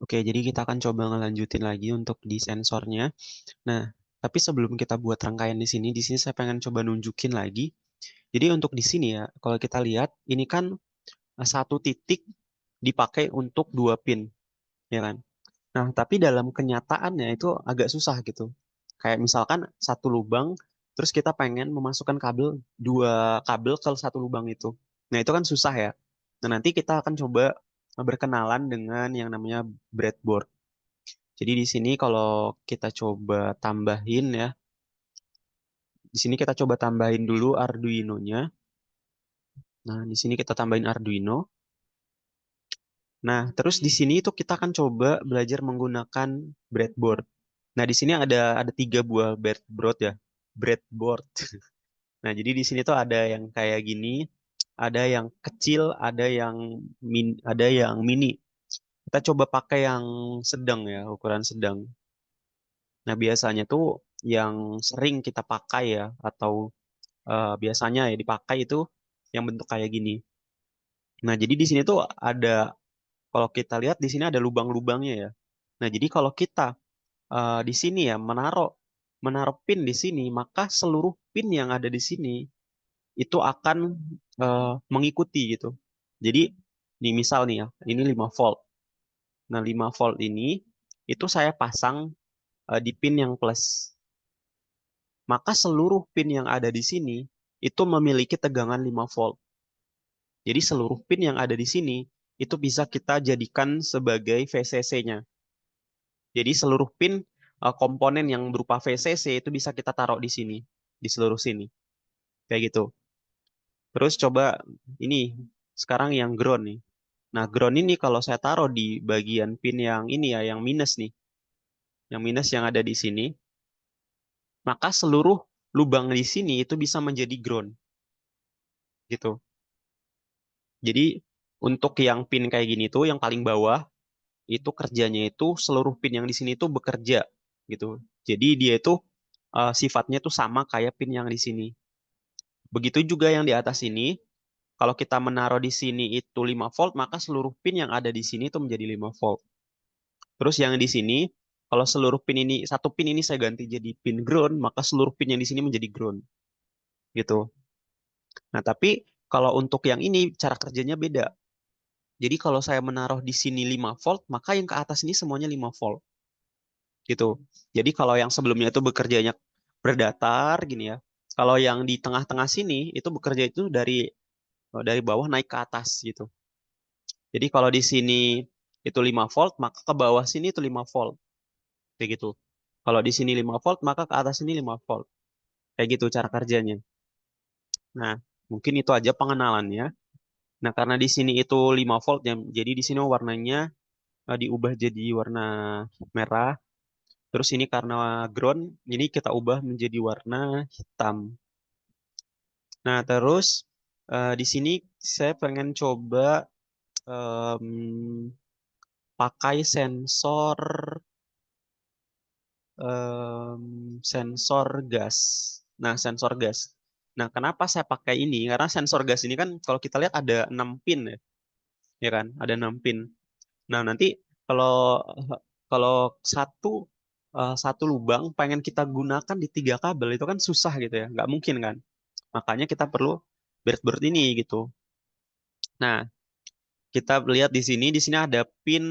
Oke, jadi kita akan coba ngelanjutin lagi untuk di sensornya. Nah, tapi sebelum kita buat rangkaian di sini saya pengen coba nunjukin lagi. Jadi untuk di sini ya, kalau kita lihat, ini kan satu titik dipakai untuk dua pin, ya kan? Nah, tapi dalam kenyataannya itu agak susah gitu. Kayak misalkan satu lubang, terus kita pengen memasukkan dua kabel ke satu lubang itu. Nah, itu kan susah ya. Nah, nanti kita akan coba berkenalan dengan yang namanya breadboard. Jadi di sini kalau kita coba tambahin ya, di sini kita coba tambahin dulu Arduino-nya. Nah, di sini kita tambahin Arduino. Nah, terus di sini itu kita akan coba belajar menggunakan breadboard. Nah, di sini ada tiga buah breadboard ya, breadboard. Nah, jadi di sini tuh ada yang kayak gini, ada yang kecil, ada yang mini. Kita coba pakai yang sedang ya, ukuran sedang. Nah, biasanya tuh yang sering kita pakai ya, atau biasanya ya dipakai itu yang bentuk kayak gini. Nah, jadi di sini tuh kalau kita lihat di sini ada lubang-lubangnya ya. Nah, jadi kalau kita di sini ya menaruh menaruh pin di sini, maka seluruh pin yang ada di sini itu akan mengikuti gitu. Jadi, nih misal nih ya, ini 5 volt. Nah, 5 volt ini itu saya pasang di pin yang plus. Maka seluruh pin yang ada di sini itu memiliki tegangan 5 volt. Jadi seluruh pin yang ada di sini itu bisa kita jadikan sebagai VCC-nya. Jadi seluruh pin komponen yang berupa VCC itu bisa kita taruh di sini, di seluruh sini. Kayak gitu. Terus coba ini sekarang yang ground nih. Nah, ground ini kalau saya taruh di bagian pin yang ini ya, yang minus nih, yang minus yang ada di sini, maka seluruh lubang di sini itu bisa menjadi ground gitu. Jadi untuk yang pin kayak gini tuh yang paling bawah itu kerjanya itu seluruh pin yang di sini tuh bekerja gitu. Jadi dia itu sifatnya tuh sama kayak pin yang di sini. Begitu juga yang di atas ini, kalau kita menaruh di sini itu 5 volt, maka seluruh pin yang ada di sini itu menjadi 5 volt. Terus yang di sini, kalau seluruh pin ini, satu pin ini saya ganti jadi pin ground, maka seluruh pin yang di sini menjadi ground. Gitu. Nah, tapi kalau untuk yang ini, cara kerjanya beda. Jadi kalau saya menaruh di sini 5 volt, maka yang ke atas ini semuanya 5 volt. Gitu. Jadi kalau yang sebelumnya itu bekerjanya berdatar gini ya. Kalau yang di tengah-tengah sini itu bekerja itu dari bawah naik ke atas gitu. Jadi kalau di sini itu 5 volt, maka ke bawah sini itu 5 volt. Kayak gitu. Kalau di sini 5 volt, maka ke atas sini 5 volt. Kayak gitu cara kerjanya. Nah, mungkin itu aja pengenalannya. Nah, karena di sini itu 5 volt ya, jadi di sini warnanya diubah jadi warna merah. Terus ini karena ground, ini kita ubah menjadi warna hitam. Nah, terus di sini saya pengen coba em, pakai sensor gas. Nah, sensor gas. Nah, kenapa saya pakai ini? Karena sensor gas ini kan kalau kita lihat ada 6 pin ya, ya kan? Ada 6 pin. Nah, nanti kalau kalau satu lubang pengen kita gunakan di tiga kabel itu kan susah gitu ya, nggak mungkin kan? Makanya kita perlu breadboard ini gitu. Nah, kita lihat di sini ada pin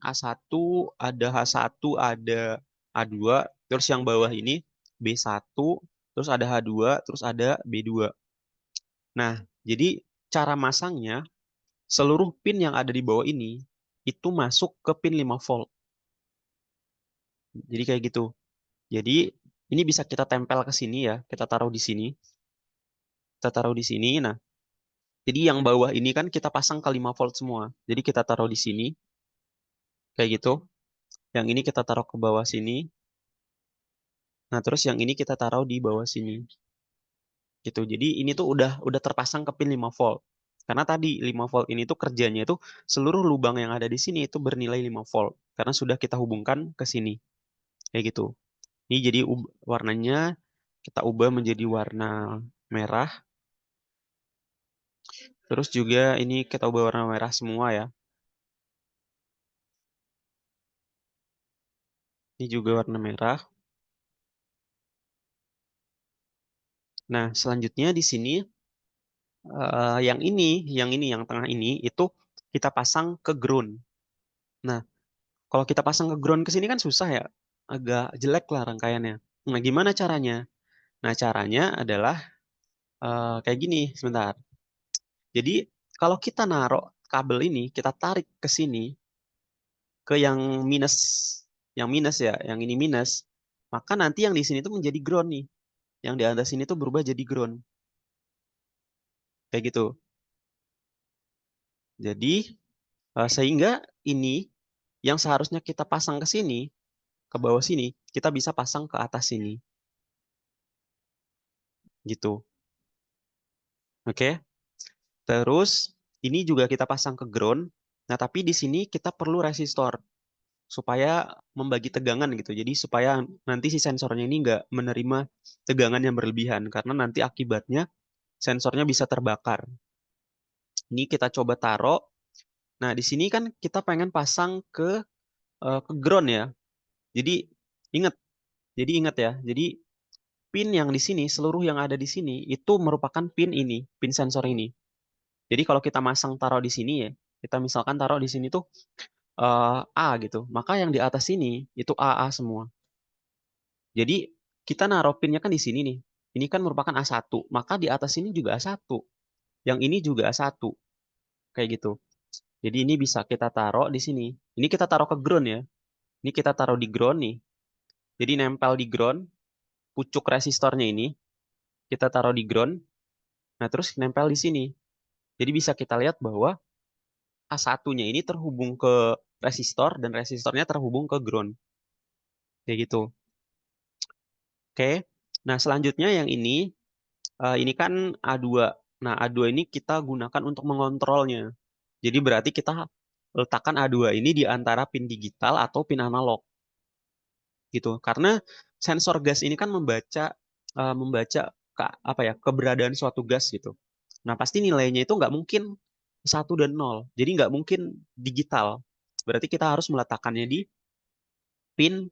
A1, ada H1, ada A2, terus yang bawah ini B1, terus ada H2, terus ada B2. Nah, jadi cara masangnya, seluruh pin yang ada di bawah ini, itu masuk ke pin 5 volt. Jadi kayak gitu. Jadi, ini bisa kita tempel ke sini ya, kita taruh di sini, kita taruh di sini. Nah, jadi yang bawah ini kan kita pasang ke 5 volt semua. Jadi kita taruh di sini, kayak gitu. Yang ini kita taruh ke bawah sini. Nah, terus yang ini kita taruh di bawah sini. Gitu. Jadi ini tuh udah terpasang ke pin 5 volt. Karena tadi 5 volt ini tuh kerjanya itu seluruh lubang yang ada di sini itu bernilai 5 volt. Karena sudah kita hubungkan ke sini. Kayak gitu. Ini jadi warnanya kita ubah menjadi warna merah. Terus juga ini kita ubah warna merah semua ya. Ini juga warna merah. Nah, selanjutnya di sini yang tengah ini itu kita pasang ke ground. Nah, kalau kita pasang ke ground ke sini kan susah ya, agak jelek lah rangkaiannya. Nah, gimana caranya? Nah, caranya adalah kayak gini, sebentar. Jadi, kalau kita naruh kabel ini, kita tarik ke sini, ke minus, yang minus ya, yang ini minus, maka nanti yang di sini tuh menjadi ground nih. Yang di atas sini tuh berubah jadi ground. Kayak gitu. Jadi, sehingga ini yang seharusnya kita pasang ke sini, ke bawah sini, kita bisa pasang ke atas sini. Gitu. Oke. Terus, ini juga kita pasang ke ground. Nah, tapi di sini kita perlu resistor supaya membagi tegangan gitu. Jadi supaya nanti si sensornya ini nggak menerima tegangan yang berlebihan karena nanti akibatnya sensornya bisa terbakar. Ini kita coba taruh. Nah, di sini kan kita pengen pasang ke ground ya. Jadi ingat, ingat ya. Jadi pin yang di sini, seluruh yang ada di sini itu merupakan pin ini, pin sensor ini. Jadi kalau kita masang taruh di sini ya, kita misalkan taruh di sini tuh A gitu. Maka yang di atas sini itu AA semua. Jadi kita naruh pinnya kan di sini nih. Ini kan merupakan A1. Maka di atas sini juga A1. Yang ini juga A1. Kayak gitu. Jadi ini bisa kita taruh di sini. Ini kita taruh ke ground ya. Ini kita taruh di ground nih. Jadi nempel di ground. Pucuk resistornya ini. Kita taruh di ground. Nah terus nempel di sini. Jadi bisa kita lihat bahwa A1-nya ini terhubung ke resistor. Dan resistornya terhubung ke ground. Kayak gitu. Oke. Nah selanjutnya yang ini kan A2. Nah, A2 ini kita gunakan untuk mengontrolnya. Jadi berarti kita letakkan A2 ini di antara pin digital atau pin analog gitu. Karena sensor gas ini kan membaca apa ya, keberadaan suatu gas gitu. Nah, pasti nilainya itu nggak mungkin 1 dan 0. Jadi nggak mungkin digital. Berarti kita harus meletakkannya di pin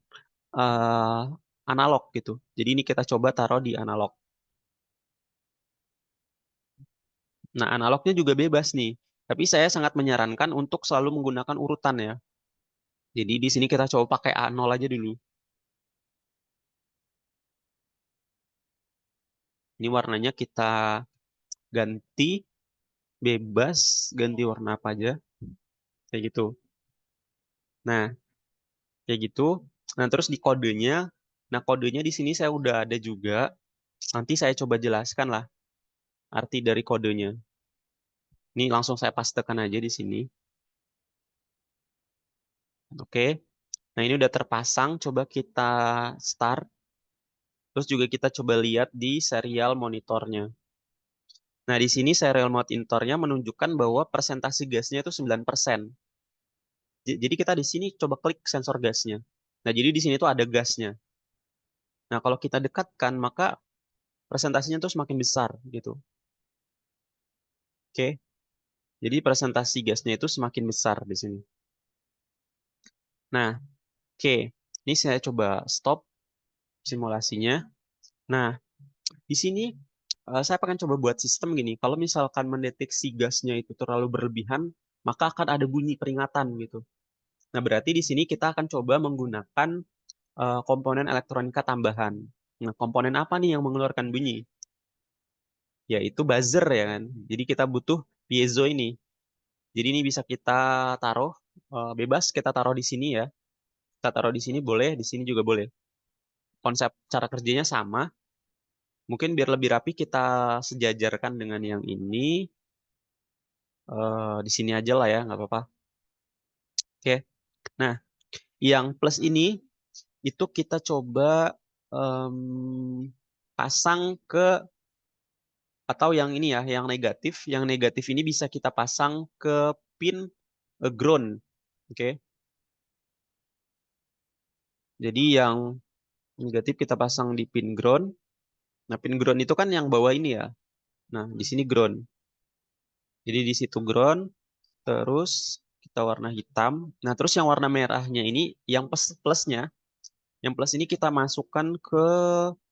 eh, analog gitu. Jadi ini kita coba taruh di analog. Nah, analognya juga bebas nih. Tapi saya sangat menyarankan untuk selalu menggunakan urutan ya. Jadi di sini kita coba pakai A0 aja dulu. Ini warnanya kita ganti bebas, ganti warna apa aja. Kayak gitu. Nah, kayak gitu. Nah, terus di kodenya. Nah, kodenya di sini saya udah ada juga. Nanti saya coba jelaskan lah arti dari kodenya. Ini langsung saya pastekan aja di sini. Oke. Nah, ini udah terpasang. Coba kita start. Terus juga kita coba lihat di serial monitornya. Nah, di sini serial monitornya menunjukkan bahwa persentase gasnya itu 9%. Jadi kita di sini coba klik sensor gasnya. Nah, jadi di sini tuh ada gasnya. Nah, kalau kita dekatkan, maka presentasinya tuh semakin besar gitu. Oke. Jadi presentasi gasnya itu semakin besar di sini. Nah, oke. Ini saya coba stop simulasinya. Nah, di sini saya pengen coba buat sistem gini. Kalau misalkan mendeteksi gasnya itu terlalu berlebihan, maka akan ada bunyi peringatan gitu. Nah, berarti di sini kita akan coba menggunakan komponen elektronika tambahan. Nah, komponen apa nih yang mengeluarkan bunyi? Yaitu buzzer ya kan. Jadi kita butuh piezo ini. Jadi ini bisa kita taruh bebas kita taruh di sini ya. Kita taruh di sini boleh, di sini juga boleh. Konsep cara kerjanya sama. Mungkin biar lebih rapi kita sejajarkan dengan yang ini. Di sini aja lah ya, nggak apa-apa. Oke. Nah, yang plus ini itu kita coba em, pasang ke atau yang ini ya, yang negatif. Yang negatif ini bisa kita pasang ke pin ground. Oke. Jadi yang negatif kita pasang di pin ground. Nah, pin ground itu kan yang bawah ini ya. Nah, di sini ground. Jadi di situ ground, terus kita warna hitam. Nah, terus yang warna merahnya ini, yang plusnya, Yang plus ini kita masukkan ke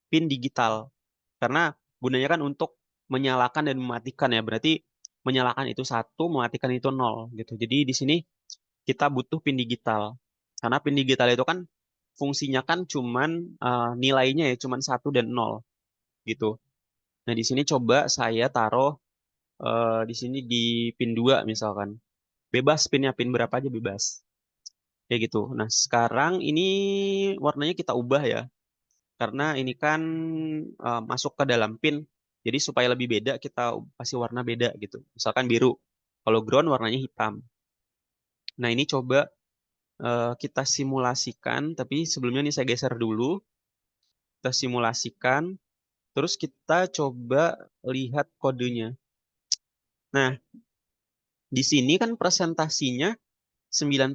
pin digital. Karena gunanya kan untuk menyalakan dan mematikan ya. Berarti menyalakan itu 1, mematikan itu 0 gitu. Jadi di sini kita butuh pin digital. Karena pin digital itu kan fungsinya kan cuman nilainya ya cuman 1 dan 0 gitu. Nah, di sini coba saya taruh di sini di pin 2 misalkan. Bebas pinnya, pin berapa aja bebas. Kayak gitu. Nah, sekarang ini warnanya kita ubah ya. Karena ini kan masuk ke dalam pin. Jadi supaya lebih beda, kita kasih warna beda gitu. Misalkan biru. Kalau ground warnanya hitam. Nah, ini coba kita simulasikan. Tapi sebelumnya ini saya geser dulu. Kita simulasikan. Terus kita coba lihat kodenya. Nah, di sini kan presentasinya 9%.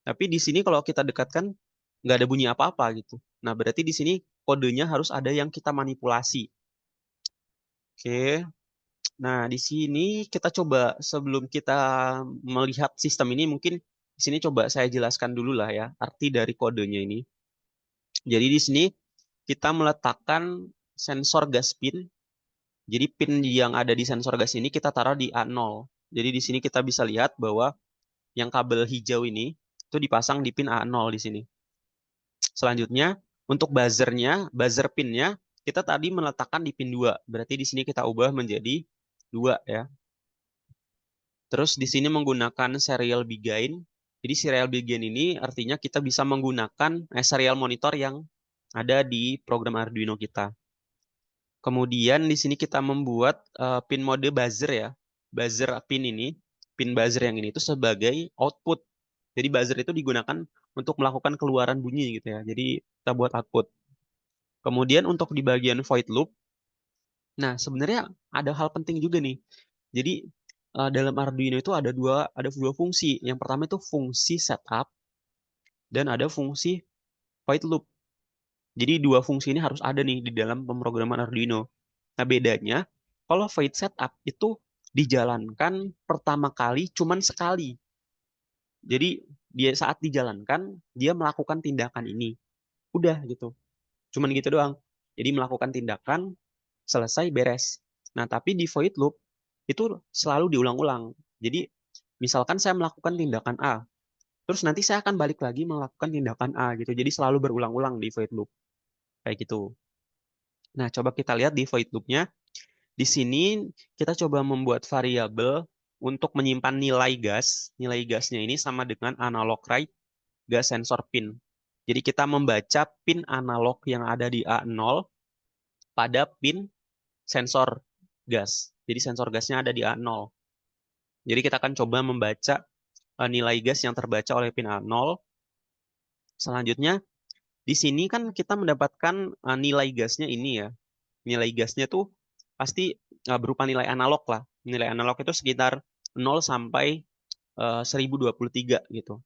Tapi di sini kalau kita dekatkan nggak ada bunyi apa-apa gitu. Nah, berarti di sini kodenya harus ada yang kita manipulasi. Oke. Nah, di sini kita coba sebelum kita melihat sistem ini mungkin di sini coba saya jelaskan dulu lah ya arti dari kodenya ini. Jadi di sini kita meletakkan sensor gas pin. Jadi pin yang ada di sensor gas ini kita taruh di A0. Jadi di sini kita bisa lihat bahwa yang kabel hijau ini itu dipasang di pin A0 di sini. Selanjutnya, untuk buzzernya, buzzer pinnya, kita tadi meletakkan di pin 2. Berarti di sini kita ubah menjadi 2 ya. Terus di sini menggunakan serial begin. Jadi serial begin ini artinya kita bisa menggunakan serial monitor yang ada di program Arduino kita. Kemudian di sini kita membuat pin mode buzzer ya. Buzzer pin ini, pin buzzer yang ini itu sebagai output. Jadi buzzer itu digunakan untuk melakukan keluaran bunyi gitu ya. Jadi kita buat output. Kemudian untuk di bagian void loop, nah sebenarnya ada hal penting juga nih. Jadi dalam Arduino itu ada dua fungsi. Yang pertama itu fungsi setup dan ada fungsi void loop. Jadi dua fungsi ini harus ada nih di dalam pemrograman Arduino. Nah bedanya kalau void setup itu dijalankan pertama kali cuman sekali. Jadi dia saat dijalankan dia melakukan tindakan ini. Udah gitu. Cuman gitu doang. Jadi melakukan tindakan selesai beres. Nah, tapi di void loop itu selalu diulang-ulang. Jadi, misalkan saya melakukan tindakan A, terus nanti saya akan balik lagi melakukan tindakan A gitu. Jadi selalu berulang-ulang di void loop. Kayak gitu. Nah, coba kita lihat di void loop-nya. Di sini kita coba membuat variabel untuk menyimpan nilai gas. Nilai gasnya ini sama dengan analog write gas sensor pin. Jadi kita membaca pin analog yang ada di A0 pada pin sensor gas. Jadi sensor gasnya ada di A0. Jadi kita akan coba membaca nilai gas yang terbaca oleh pin A0. Selanjutnya, di sini kan kita mendapatkan nilai gasnya ini ya. Nilai gasnya tuh pasti berupa nilai analog lah. Nilai analog itu sekitar 0 sampai 1023 gitu.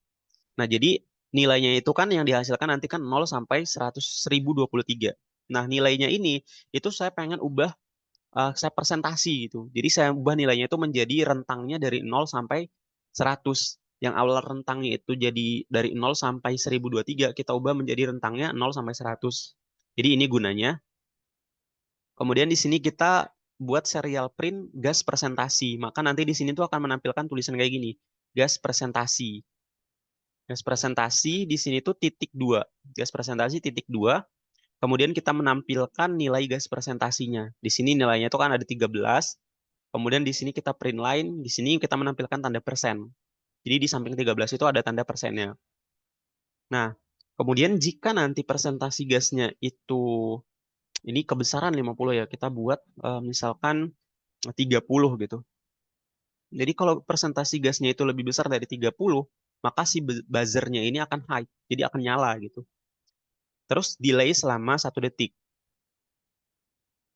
Nah, jadi nilainya itu kan yang dihasilkan nanti kan 0 sampai 1023. Nah, nilainya ini itu saya pengen ubah saya presentasi gitu. Jadi saya ubah nilainya itu menjadi rentangnya dari 0 sampai 100. Yang awal rentangnya itu jadi dari 0 sampai 1023, kita ubah menjadi rentangnya 0 sampai 100. Jadi ini gunanya. Kemudian di sini kita buat serial print gas presentasi. Maka nanti di sini tuh akan menampilkan tulisan kayak gini. Gas presentasi. Gas presentasi di sini tuh titik 2. Gas presentasi titik 2. Kemudian kita menampilkan nilai gas presentasinya. Di sini nilainya itu kan ada 13. Kemudian di sini kita print line, di sini kita menampilkan tanda persen. Jadi di samping 13 itu ada tanda persennya. Nah, kemudian jika nanti presentasi gasnya itu ini kebesaran 50 ya, kita buat misalkan 30 gitu. Jadi kalau presentasi gasnya itu lebih besar dari 30, maka si buzzernya ini akan high, jadi akan nyala gitu. Terus delay selama 1 detik,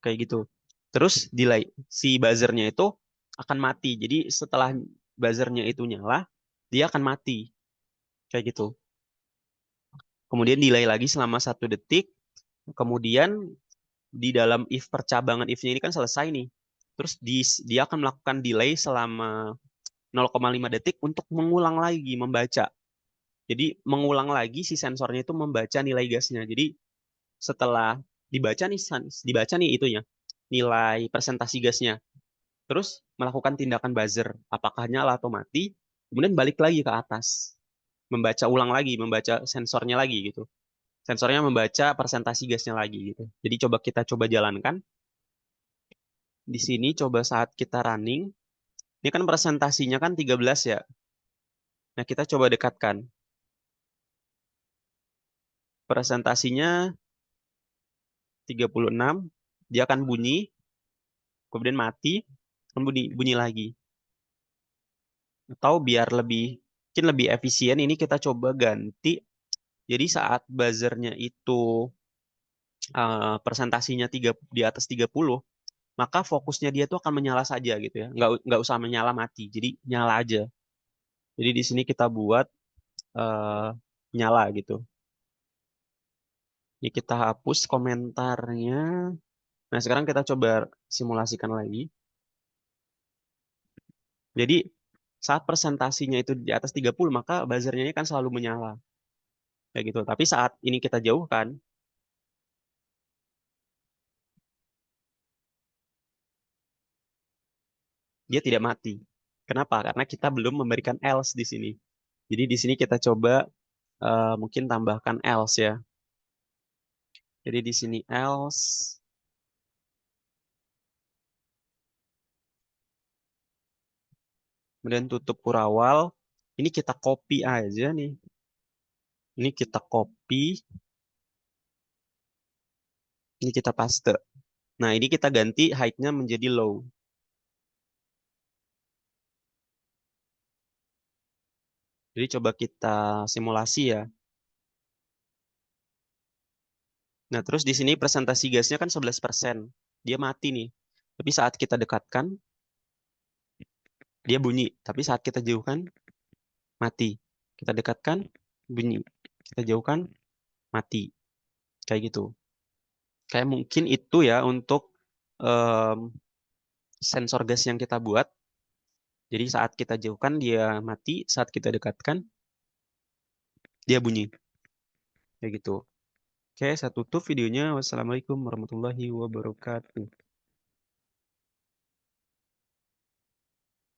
kayak gitu. Terus delay si buzzernya itu akan mati. Jadi setelah buzzernya itu nyala, dia akan mati, kayak gitu. Kemudian delay lagi selama 1 detik. Kemudian di dalam if percabangan if-nya ini kan selesai nih. Terus dia akan melakukan delay selama 0,5 detik untuk mengulang lagi membaca. Jadi mengulang lagi si sensornya itu membaca nilai gasnya. Jadi setelah dibaca nih itunya, nilai presentasi gasnya. Terus melakukan tindakan buzzer, apakah nyala atau mati, kemudian balik lagi ke atas, membaca ulang lagi, membaca sensornya lagi gitu. Sensornya membaca presentasi gasnya lagi gitu. Jadi kita coba jalankan. Di sini coba saat kita running, ini kan presentasinya kan 13 ya. Nah, kita coba dekatkan. Presentasinya 36, dia akan bunyi, kemudian mati, kemudian bunyi, bunyi lagi. Atau biar mungkin lebih efisien, ini kita coba ganti. Jadi saat buzzernya itu presentasinya di atas 30, maka fokusnya dia tuh akan menyala saja gitu ya. Nggak usah menyala mati. Jadi nyala aja. Jadi di sini kita buat eh, nyala gitu. Ini kita hapus komentarnya. Nah, sekarang kita coba simulasikan lagi. Jadi saat presentasinya itu di atas 30, maka buzzernya ini kan selalu menyala. Kayak gitu. Tapi saat ini kita jauhkan, dia tidak mati. Kenapa? Karena kita belum memberikan else di sini. Jadi di sini kita coba mungkin tambahkan else ya. Jadi di sini else, kemudian tutup kurawal. Ini kita copy aja nih. Ini kita copy, ini kita paste. Nah, ini kita ganti height-nya menjadi low. Jadi coba kita simulasi ya. Nah, terus di sini presentasi gasnya kan 11%. Dia mati nih. Tapi saat kita dekatkan, dia bunyi. Tapi saat kita jauhkan, mati. Kita dekatkan, bunyi. Kita jauhkan, mati. Kayak gitu. Kayak mungkin itu ya untuk em, sensor gas yang kita buat. Jadi saat kita jauhkan, dia mati. Saat kita dekatkan, dia bunyi. Kayak gitu. Oke, saya tutup videonya. Wassalamualaikum warahmatullahi wabarakatuh.